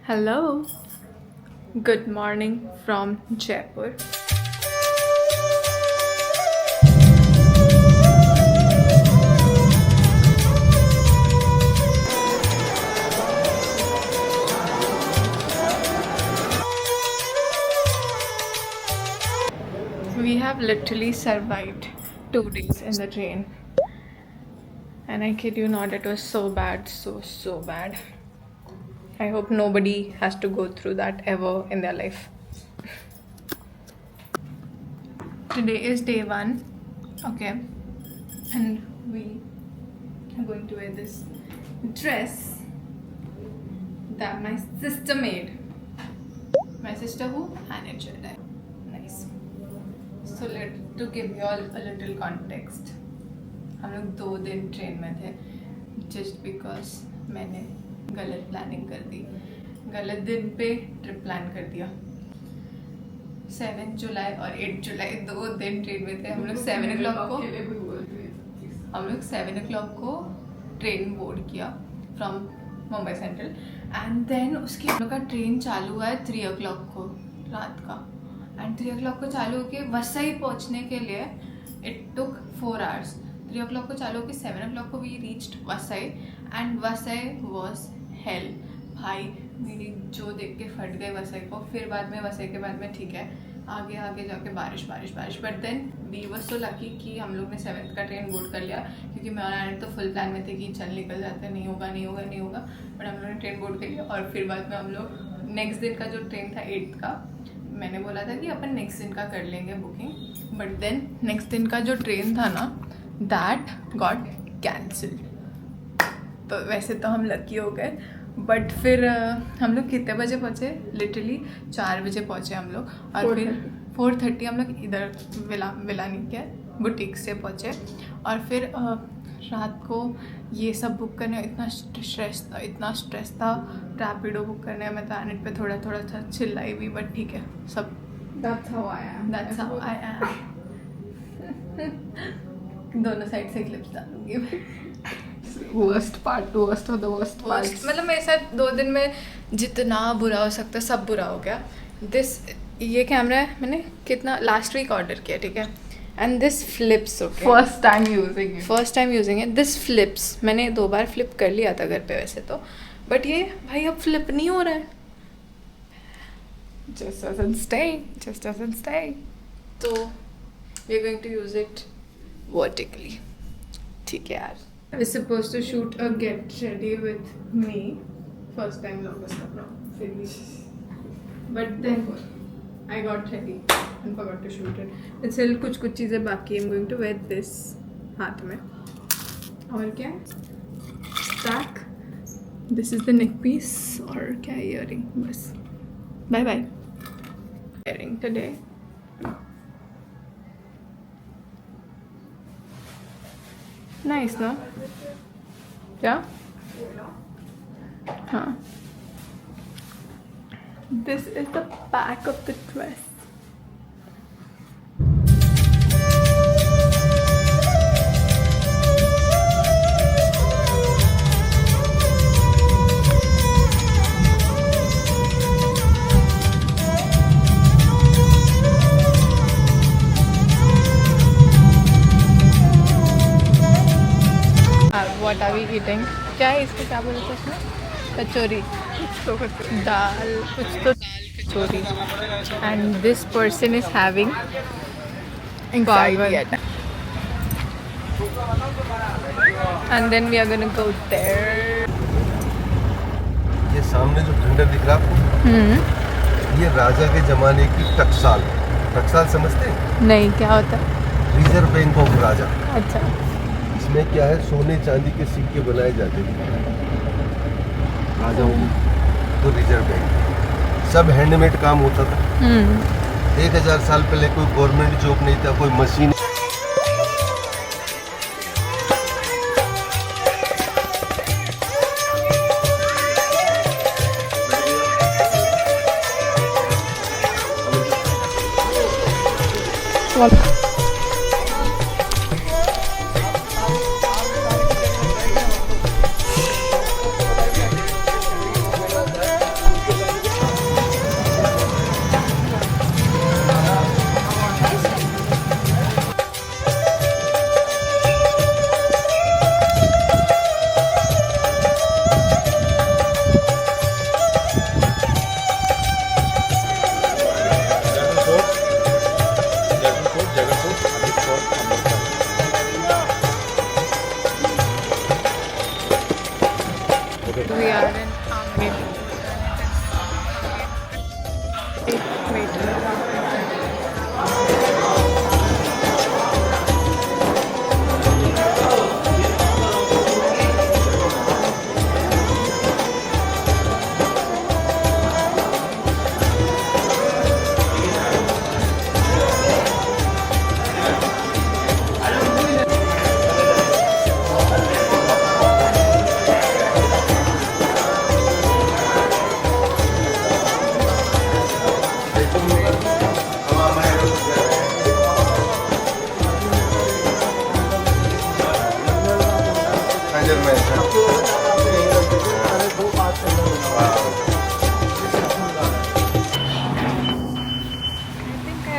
Hello, good morning from Jaipur. We have literally survived 2 days in the train, and I kid you not, it was so bad, so bad. I hope nobody has to go through that ever in their life. Today is day 1, okay, and we are going to wear this dress that my sister made. My sister who? Hannah Chennai. Nice. So to give you all a little context, हम लोग 2 दिन train में थे just because मैंने गलत planning कर दी, गलत दिन पे ट्रिप प्लान कर दिया। 7 जुलाई और 8 जुलाई 2 दिन ट्रेन में थे। हम लोग 7 o'clock को ट्रेन बोर्ड किया from Mumbai central, and then उसके हम लोग का ट्रेन चालू हुआ है 3 o'clock को रात का, एंड 3 o'clock को चालू होके वसई पहुंचने के लिए इट टुक 4 hours। 3 o'clock को चालू होके 7 o'clock को we reached Vasai, and Vasai was hell. भाई मेरी जो देख के फट गए वसई को। फिर बाद में वसई के बाद में ठीक है आगे जाके बारिश, but then we were so lucky कि हम लोग ने 7th का ट्रेन बोर्ड कर लिया, क्योंकि मैं और आनंद तो फुल प्लान में थे कि चल निकल जाते, नहीं होगा, बट हम लोग ने ट्रेन बोर्ड कर लिया। और फिर बाद में हम लोग नेक्स्ट दिन का जो ट्रेन था 8th का, मैंने बोला था कि अपन नेक्स्ट दिन का कर लेंगे बुकिंग, बट देन नेक्स्ट दिन का जो ट्रेन था ना दैट गॉट कैंसिल्ड। तो वैसे तो हम लकी हो गए, बट फिर हम लोग कितने बजे पहुँचे? लिटरली 4 बजे पहुँचे हम लोग, और फिर 4:30 हम लोग इधर विलानी के बुटीक से पहुँचे। और फिर रात को ये सब बुक करने इतना स्ट्रेस था रैपिडो बुक करने में। तो नेट पे थोड़ा सा चिल्लाई भी, बट ठीक है सब। That's how I am. दोनों साइड से क्लिप्स डालूंगी। Worst of the worst parts. मतलब मेरे साथ 2 दिन में जितना बुरा हो सकता है सब बुरा हो गया। ये कैमरा है मैंने कितना लास्ट वीक ऑर्डर किया, ठीक है, and this flips. Okay, First time using it. This flips. मैंने 2 बार फ्लिप कर लिया था घर पे वैसे तो, बट ये भाई अब फ्लिप नहीं हो रहा है, just doesn't stay. तो we are going to use it vertically, ठीक है यार। I was supposed to shoot a get ready with me first time vlog was, but then I got ready and forgot to shoot it. It's still कुछ चीज़ें बाकी। I'm going to wear this हाथ में, और क्या stack. This is the neck piece और क्या earring, बस bye earring today. Nice, no? Yeah? Huh. This is the back of the dress. What are we eating? क्या है इसको, क्या बोलते हैं इसमें? कचौरी, दाल, कुछ तो दाल कचौरी, and this person is having anxiety attack. And then we are gonna go there. ये सामने जो खंडर दिख रहा है, ये राजा के जमाने की टकसाल समझते हैं? नहीं, क्या होता है? रिजर्व बैंक ऑफ राजा। अच्छा। इसमें क्या है, सोने चांदी के सिक्के बनाए जाते थे राजाओं की। तो रिजर्व बैंक सब हैंडमेड काम होता था। 1000 साल पहले कोई गवर्नमेंट जॉब नहीं था, कोई machine.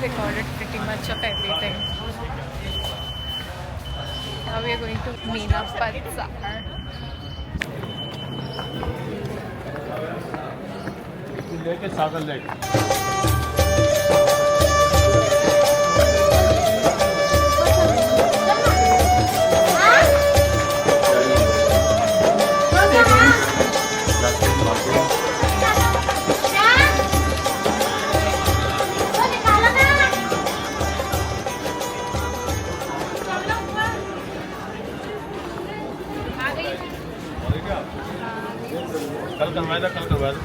Recorded pretty much of everything. Now we are going to Meena Bazaar. लेके सागर लेक कल करवाया था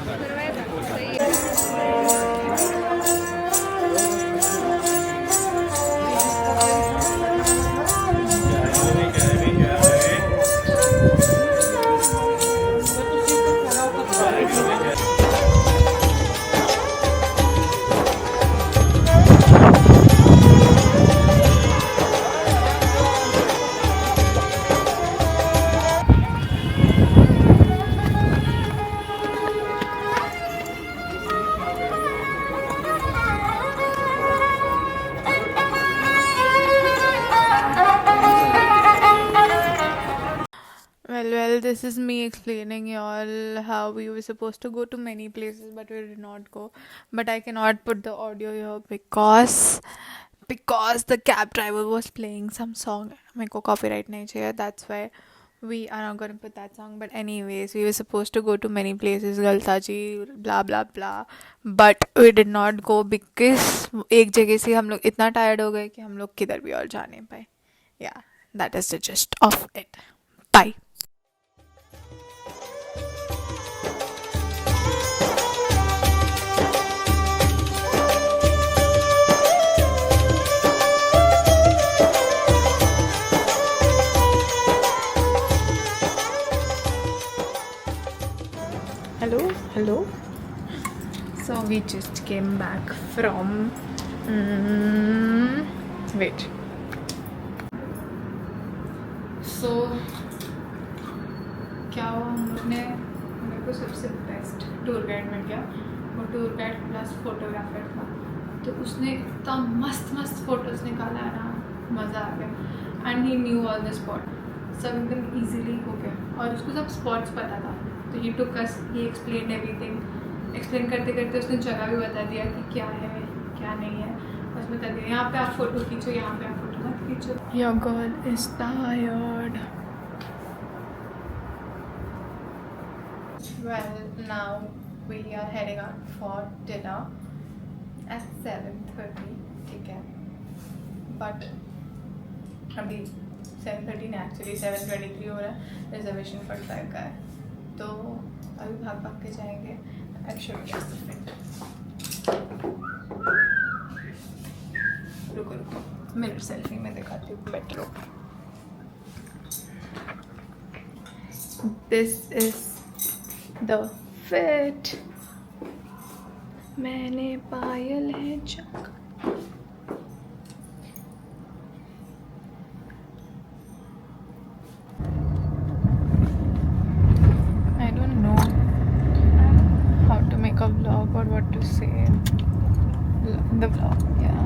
Well, this is me explaining y'all how we were supposed to go to many places, but we did not go. But I cannot put the audio here because the cab driver was playing some song. मेरे को copyright नहीं चाहिए. That's why we are not going to put that song. But anyways, we were supposed to go to many places, Galtaji, blah blah blah. But we did not go because एक जगह से हम लोग इतना tired हो गए कि हम लोग किधर भी और जा नहीं पाए. Yeah, that is the gist of it. Bye. Hello. So we just came back from wait. So क्या हुआ, हम लोग ने मेरे को सबसे बेस्ट टूर गाइड मिल गया. वो टूर गाइड प्लस फोटोग्राफर था, तो उसने इतना मस्त फोटोज निकाला है ना, मज़ा आ गया. And he knew all the spot, सब एकदम ईजीली हो गया और उसको सब स्पॉट्स पता था. तो ही टुक अस, ही एक्सप्लेन एवरीथिंग. एक्सप्लेन करते करते उसने जगह भी बता दिया कि क्या है क्या नहीं है. बस बता दिया यहाँ पे आप फ़ोटो खींचो, यहाँ पे आप फ़ोटो मत खींचो. Your girl is tired. Well, now we are heading out for dinner at 7:30. ठीक है, but अभी 7:30 नहीं, एक्चुअली 7:23 हो रहा है. रिजर्वेशन 45 का है, तो अभी भाग के जाएंगे. एक्चुअली रुको मिरर सेल्फी में दिखाती हूँ. बेटर हो. This is the fit. मैंने पायल है चक. I don't know how to make a vlog or what to say in the vlog. Yeah,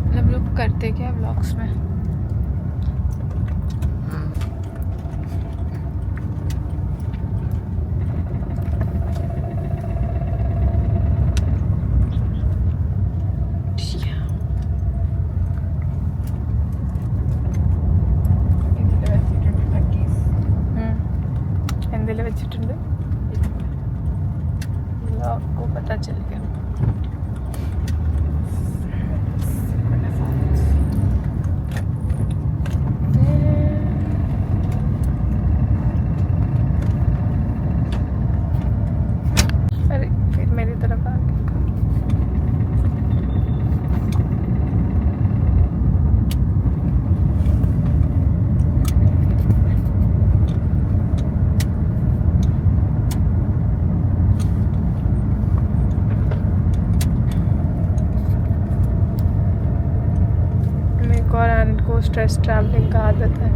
मतलब लोग करते क्या vlogs में. എന്തെങ്കിലും വെച്ചിട്ടുണ്ട്. എല്ലാവർക്കും പറ്റാ ചെല്ലിക്കണം. स्ट्रेस ट्रैवलिंग का आदत है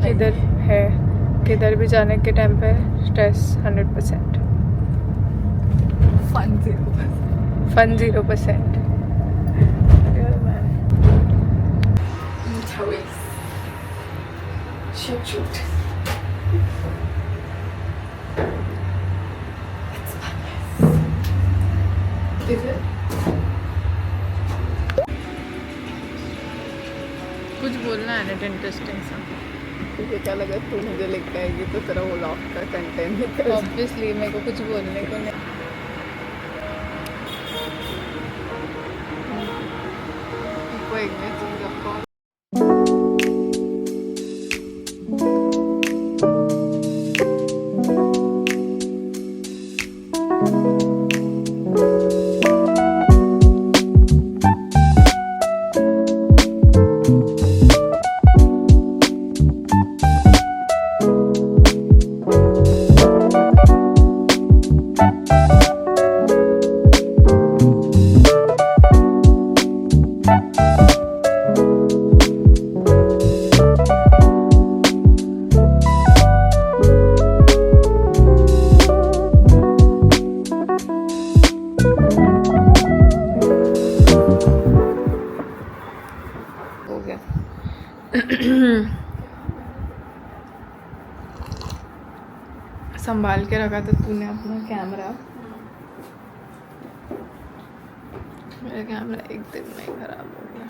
किधर है, किधर भी जाने के टाइम पे stress 100%, fun 0%. Real man. Shoot. Is it? कुछ बोलना है नेट इंटरेस्टिंग सा. तुझे क्या लगा तू मुझे लेके आएगी तो तेरा वो लॉक का कंटेंट निकल. ऑब्वियसली मेरे को कुछ बोलने को नहीं. Wait, let's see the phone. हो गया. संभाल के रखा था तूने अपना कैमरा. मेरा कैमरा एक दिन में ही खराब हो गया.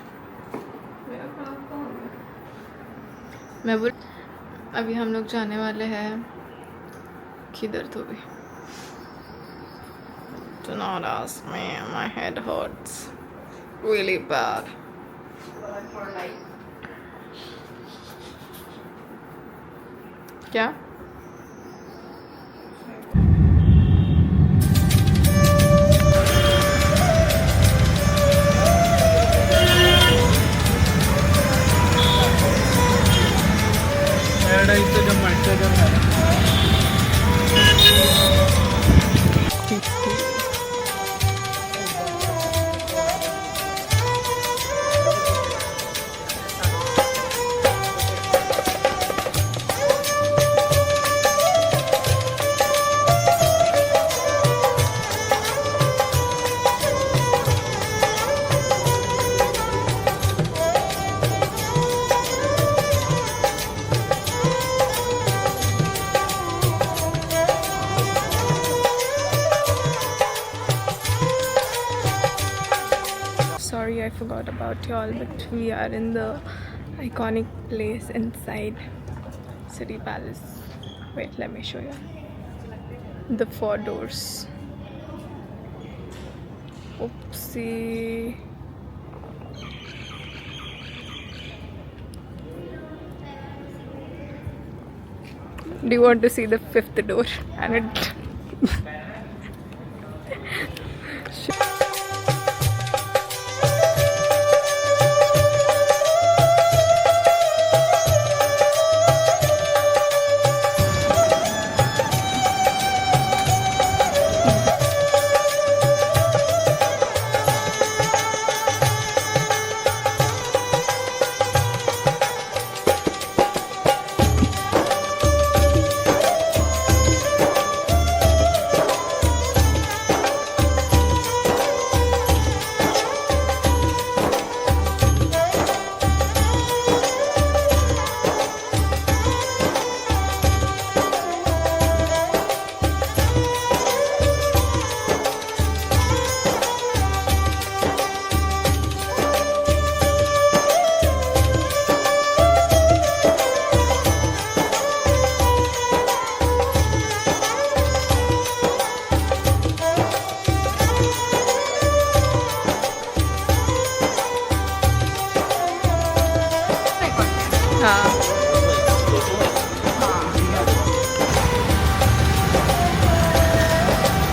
मेरा खराब कहाँ हो गया? मैं बोल अभी हम लोग जाने वाले हैं किधर तो भी. Do not ask me, my head hurts really bad. क्या? Sorry, I forgot about y'all, but we are in the iconic place inside City Palace. Wait, let me show you. The 4 doors. Oopsie. Do you want to see the 5th door? And it हाँ.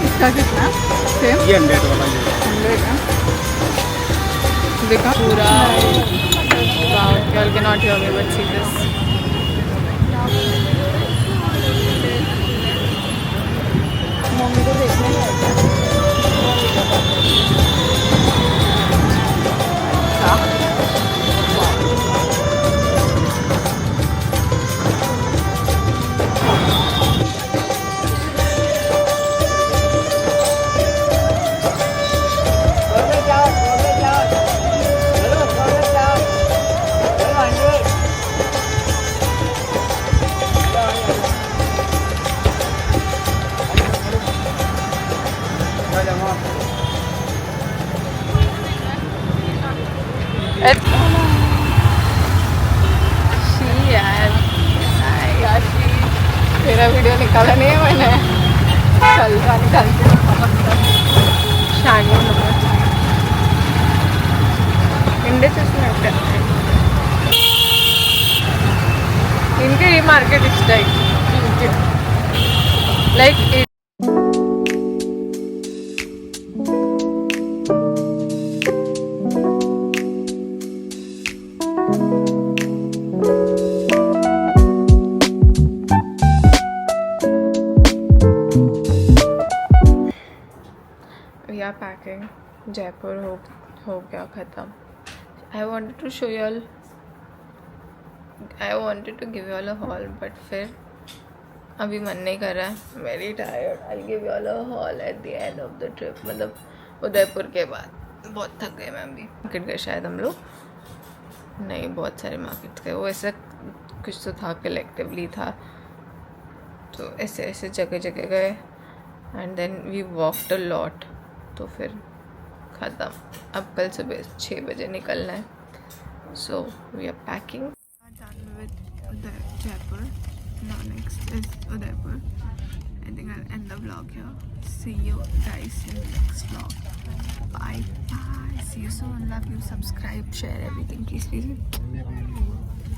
इसका कितना? Same? ये 100 वाला ये 100 का. देखा पूरा. Wow, y'all cannot hear me but see this. Mummy को देखने का तेरा वीडियो निकाला नहीं है मैंने कल का निकालती हूँ शानी इंडे चूसने होते हैं इनके ये मार्केट इस type like we are packing. Jaipur हो गया ख़त्म. I wanted to show you all. I wanted to give you all a haul, but फिर अभी मन नहीं कर रहा है. Very tired. I'll give you all a haul at the end of the trip. मतलब उदयपुर के बाद बहुत थक गए मैं अभी. मार्केट गए शायद हम लोग. नहीं, बहुत सारे मार्केट्स गए. वो ऐसा कुछ तो था, कलेक्टिवली था. तो ऐसे ऐसे जगह जगह गए. And then we walked a lot. तो फिर ख़त्म. अब कल सुबह 6 बजे निकलना है. So we are packing. Done with Jaipur. Now next is Udaipur. I think I end the vlog here. See you guys in next vlog. Bye bye. See you soon. Love you. Subscribe, share everything. Please